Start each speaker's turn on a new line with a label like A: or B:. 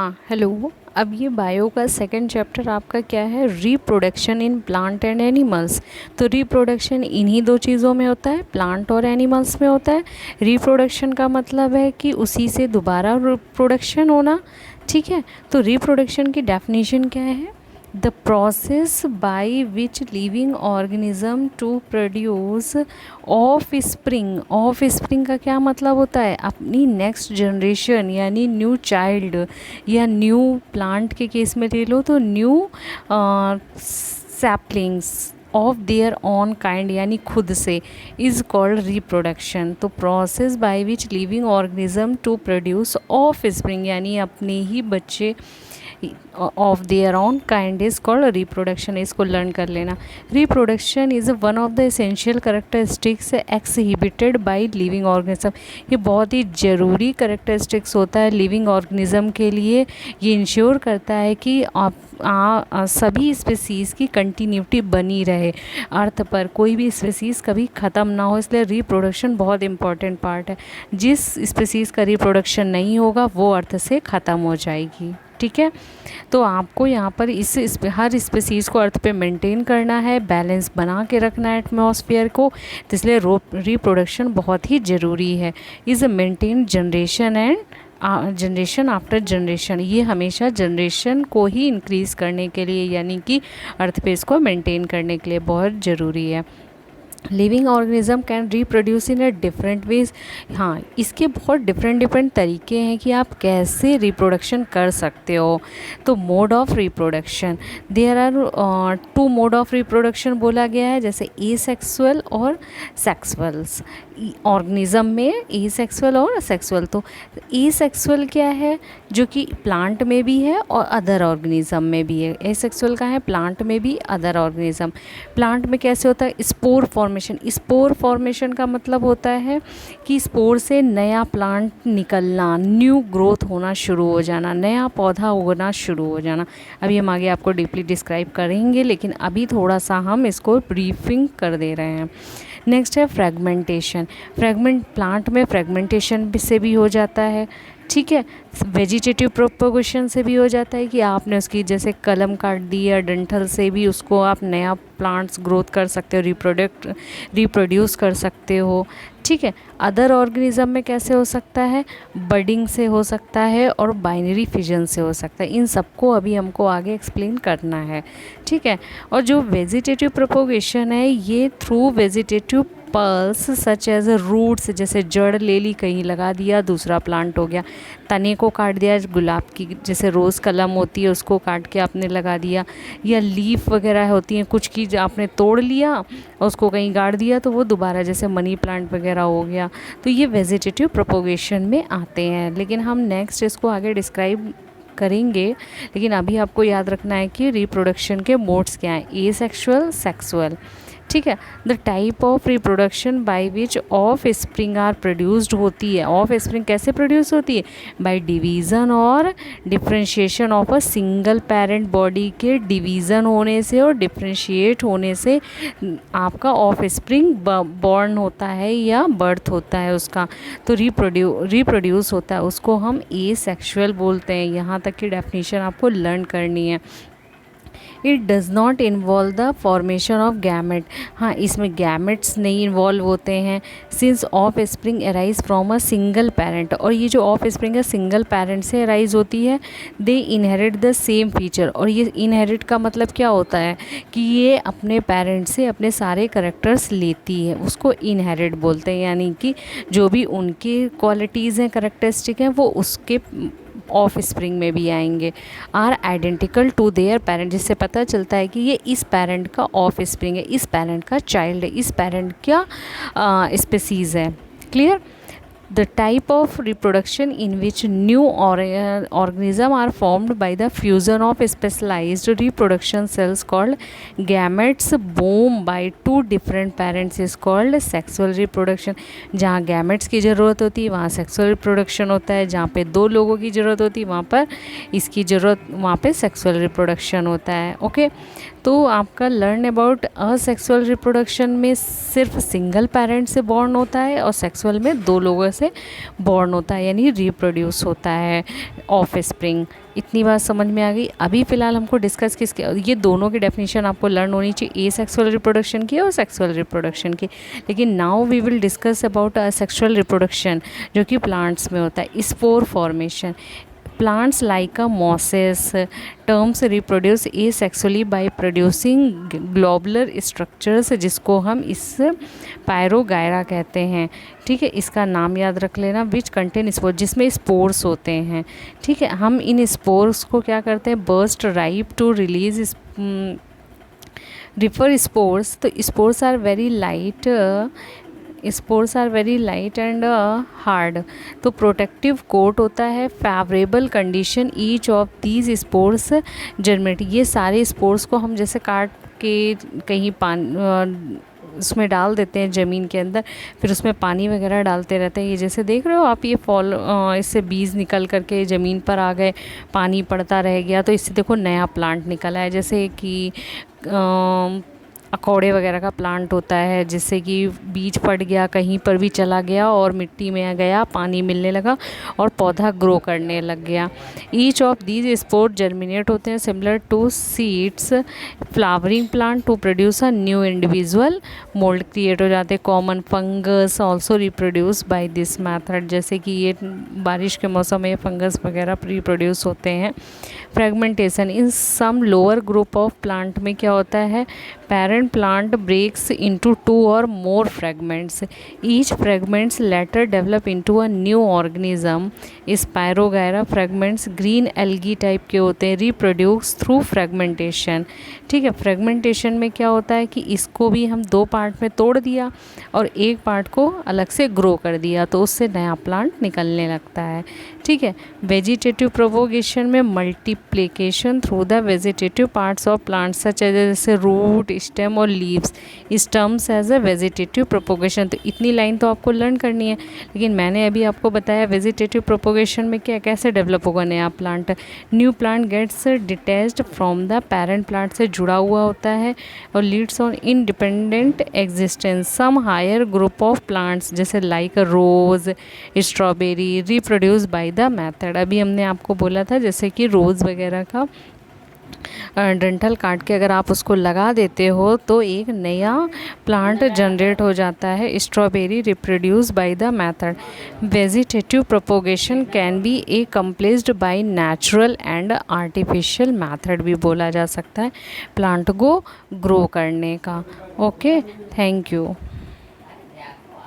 A: हाँ हेलो। अब ये बायो का सेकंड चैप्टर आपका क्या है, reproduction in plant and animals. तो रिप्रोडक्शन इन्हीं दो चीज़ों में होता है, प्लांट और एनिमल्स में होता है। रिप्रोडक्शन का मतलब है कि उसी से दोबारा रिप्रोडक्शन होना। ठीक है, तो रिप्रोडक्शन की डेफिनेशन क्या है, the process by which living organism to produce offspring. Offspring का क्या मतलब होता है, अपनी नेक्स्ट जनरेशन यानी न्यू चाइल्ड या न्यू प्लांट के केस में ले लो तो new saplings of their own kind यानी खुद से, इज़ कॉल्ड रिप्रोडक्शन। तो process by which living organism to produce offspring यानी अपने ही बच्चे of their own kind is called reproduction. इसको लर्न कर लेना। Reproduction is one of the essential characteristics एक्सहिबिटेड by living organism. ये बहुत ही ज़रूरी करेक्टरिस्टिक्स होता है लिविंग ऑर्गेनिज्म के लिए। ये इंश्योर करता है कि सभी स्पीसीज़ की कंटिन्यूटी बनी रहे, अर्थ पर कोई भी स्पीसीज़ कभी ख़त्म ना हो, इसलिए रिप्रोडक्शन बहुत इंपॉर्टेंट पार्ट है। जिस स्पीसीज़ का रिप्रोडक्शन नहीं होगा वो अर्थ से ख़त्म हो जाएगी। ठीक है, तो आपको यहाँ पर हर स्पीसीज़ को अर्थ पे मेंटेन करना है, बैलेंस बना के रखना है एटमॉस्फेयर को, तो इसलिए रिप्रोडक्शन बहुत ही ज़रूरी है। Is maintain generation and generation after generation. ये हमेशा जनरेशन को ही इंक्रीज़ करने के लिए यानी कि अर्थ पे इसको मेंटेन करने के लिए बहुत ज़रूरी है। Living organism can reproduce in a different ways. हाँ, इसके बहुत डिफरेंट तरीके हैं कि आप कैसे रिप्रोडक्शन कर सकते हो। तो mode of reproduction, there are two mode of reproduction बोला गया है, जैसे एसेक्सुअल और सेक्सुअल्स। ऑर्गेनिज्म में एसेक्सुअल और सेक्सुअल। तो एसेक्सुअल क्या है, जो कि प्लांट में भी है और अदर ऑर्गेनिज्म में भी है। एसेक्सुअल का है प्लांट में भी, अदर ऑर्गेनिज्म। प्लांट में कैसे होता है, स्पोर फॉर्मेशन। स्पोर फॉर्मेशन का मतलब होता है कि स्पोर से नया प्लांट निकलना, न्यू ग्रोथ होना शुरू हो जाना, नया पौधा उगना शुरू हो जाना। अभी हम आगे आपको डीपली डिस्क्राइब करेंगे, लेकिन अभी थोड़ा सा हम इसको ब्रीफिंग कर दे रहे हैं। नेक्स्ट है फ्रेगमेंटेशन। प्लांट में फ्रेगमेंटेशन से भी हो जाता है। ठीक है, वेजिटेटिव प्रोपोगेशन से भी हो जाता है कि आपने उसकी जैसे कलम काट दी या डंठल से भी उसको आप नया प्लांट्स ग्रोथ कर सकते हो, रिप्रोड्यूस कर सकते हो। ठीक है, अदर ऑर्गेनिज्म में कैसे हो सकता है, बडिंग से हो सकता है और बाइनरी फिजन से हो सकता है। इन सबको अभी हमको आगे एक्सप्लेन करना है। ठीक है, और जो वेजिटेटिव प्रोपोगेशन है ये through vegetative parts such as roots, जैसे जड़ ले ली कहीं लगा दिया, दूसरा प्लांट हो गया। तने को काट दिया, गुलाब की जैसे रोज़ कलम होती है उसको काट के आपने लगा दिया, या लीफ वगैरह होती हैं कुछ की आपने तोड़ लिया और उसको कहीं गाड़ दिया तो वो दोबारा जैसे मनी प्लांट वगैरह हो गया। तो ये वेजिटेटिव प्रोपोगेशन में आते हैं, लेकिन हम नेक्स्ट इसको आगे डिस्क्राइब करेंगे। लेकिन अभी आपको याद रखना है कि रिप्रोडक्शन के मोड्स क्या हैं, एसेक्सुअल, सेक्सुअल। ठीक है, the type of reproduction by which offspring are produced होती है। ऑफ स्प्रिंग कैसे प्रोड्यूस होती है, बाय डिवीज़न और differentiation of a single parent body के डिवीज़न होने से और डिफ्रेंशिएट होने से आपका ऑफ स्प्रिंग बॉर्न होता है या बर्थ होता है उसका। तो रिप्रोड्यूस होता है, उसको हम एसेक्सुअल बोलते हैं। यहाँ तक की डेफिनेशन आपको लर्न करनी है। It does not involve the formation of gamete. हाँ, इसमें गैमेट्स नहीं इन्वॉल्व होते हैं। Since of spring arise from a single parent, और ये जो ऑफ स्प्रिंग है सिंगल पेरेंट से अराइज होती है। दे इनहेरिट द सेम फीचर, और ये इनहेरिट का मतलब क्या होता है कि ये अपने पेरेंट से अपने सारे करेक्टर्स लेती है, उसको इनहेरिट बोलते हैं। यानी कि जो भी उनकी क्वालिटीज़ हैं, करेक्टरिस्टिक हैं, वो उसके ऑफ स्प्रिंग में भी आएंगे। Are identical to their parent, जिससे पता चलता है कि ये इस पेरेंट का ऑफ स्प्रिंग है, इस पेरेंट का चाइल्ड है, इस पेरेंट का स्पीसीज़ है। Clear. The type of reproduction in which new organism are formed by the fusion of specialized reproduction cells called gametes born by two different parents is called sexual reproduction। जहाँ gametes की ज़रूरत होती है वहाँ sexual reproduction होता है, जहाँ पे दो लोगों की ज़रूरत होती है वहाँ पर इसकी ज़रूरत, वहाँ पे sexual reproduction होता है। ओके, तो आपका लर्न अबाउट असेक्सुअल रिप्रोडक्शन में सिर्फ सिंगल पेरेंट से बॉर्न होता है और सेक्सुअल में दो लोगों से बॉर्न होता है, यानी रिप्रोड्यूस होता है ऑफ स्प्रिंग। इतनी बात समझ में आ गई। अभी फ़िलहाल हमको डिस्कस किसके, ये दोनों की डेफिनेशन आपको लर्न होनी चाहिए, सेक्सुअल रिप्रोडक्शन की और सेक्सुअल रिप्रोडक्शन की। लेकिन now we will discuss about sexual reproduction जो कि प्लांट्स में होता है, spore formation. Plants like mosses terms reproduce asexually by producing globular structures जिसको हम इस पायरोगायरा कहते हैं। ठीक है, इसका नाम याद रख लेना। विच कंटेन स्पोर, जिसमें स्पोर्स होते हैं। ठीक है, हम इन स्पोर्स को क्या करते हैं, burst ripe to release refer spores. तो spores are very light, spores are very light and hard. तो प्रोटेक्टिव कोट होता है, favourable condition each of these spores germinate. ये सारे स्पोर्स को हम जैसे काट के कहीं उसमें डाल देते हैं ज़मीन के अंदर, फिर उसमें पानी वगैरह डालते रहते हैं। ये जैसे देख रहे हो आप, ये इससे बीज निकल करके ज़मीन पर आ गए, पानी पड़ता रह गया, तो इससे देखो नया प्लांट निकला है। जैसे कि अकौड़े वगैरह का प्लांट होता है, जिससे कि बीज पड़ गया, कहीं पर भी चला गया और मिट्टी में गया, पानी मिलने लगा और पौधा ग्रो करने लग गया। Each of these spore germinate होते हैं similar to seeds flowering plant to produce a new individual mould create हो जाते हैं। Common fungus also reproduce by this method, जैसे कि ये बारिश के मौसम में फंगस वगैरह रिप्रोड्यूस होते हैं। Fragmentation in some lower group of plant में क्या होता है, parent plant breaks into two or more fragments. Each fragments later develop into a new organism. Spirogyra fragments green algae type के होते हैं, reproduce through fragmentation। ठीक है, fragmentation में क्या होता है कि इसको भी हम दो पार्ट में तोड़ दिया और एक पार्ट को अलग से ग्रो कर दिया, तो उससे नया प्लांट निकलने लगता है। ठीक है, वेजिटेटिव प्रोपोगेशन में multiplication through the vegetative parts of plants such as जैसे रूट, स्टेम और leaves is termed as a vegetative propagation. तो इतनी लाइन तो आपको लर्न करनी है, लेकिन मैंने अभी आपको बताया वेजिटेटिव प्रोपोगेशन में क्या कैसे डेवलप होगा नया plant. New plant gets detached from the parent plant से जुड़ा हुआ होता है और leads on independent existence. Some higher group of plants जैसे like rose, strawberry reproduce by the method. अभी हमने आपको बोला था जैसे कि रोज़ वगैरह का डंठल काट के अगर आप उसको लगा देते हो तो एक नया प्लांट जनरेट हो जाता है। Strawberry reproduce by the method. Vegetative propagation can be accomplished by natural and artificial method भी बोला जा सकता है प्लांट को ग्रो करने का। Okay, thank you.